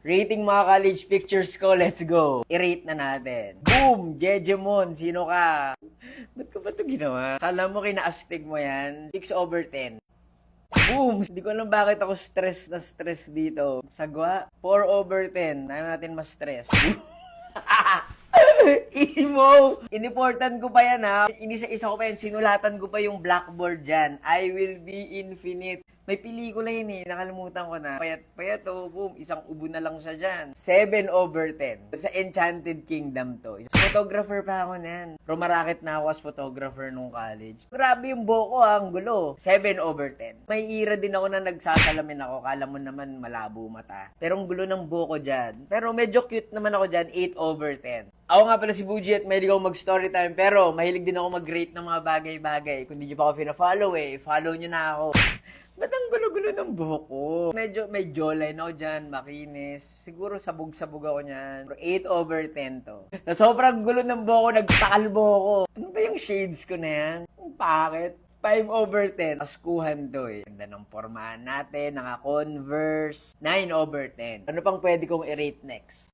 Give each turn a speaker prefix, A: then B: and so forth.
A: Rating mga college pictures ko, let's go. I-rate na natin. Boom! Jejemon, sino ka? Ba't ko ba ito ginawa? Kala mo kina-astig mo yan? 6/10. Boom! Hindi ko alam bakit ako stress na stress dito. Sagwa, 4/10. Ayaw natin ma-stress. Imo! Inimportan ko pa yan ha. Inisa-isa ko pa yan. Sinulatan ko pa yung blackboard dyan. I will be infinite. May pelikula yun eh. Nakalimutan ko na. Payat to. Boom. Isang ubo na lang siya dyan. 7/10. Sa Enchanted Kingdom to. Photographer pa ako nan. Rumarakit na ako as photographer nung college. Grabe yung buhok ko ha. Ang gulo. 7/10. May ira din ako na nagsasalamin ako. Kala mo naman malabo mata. Pero ang gulo ng buhok ko dyan. Pero medyo cute naman ako dyan. 8/10. Ako nga pala si Buji at mahilig ako mag-storytime pero mahilig din ako mag-rate ng mga bagay-bagay. Kung di nyo pa ako fina-follow follow nyo na ako. Ba't ang gulo-gulo ng buhok ko? Medyo may jawline ako dyan, makinis. Siguro sabog-sabog ako niyan. Pero 8/10 to. Sa sobrang gulo ng buhok ko, nagtakalbo ako. Ano ba yung shades ko na yan? Ang pakit. 5/10. Askuhan to eh. Ganda ng pormahan natin, naka-Converse. 9/10. Ano pang pwede kong i-rate next?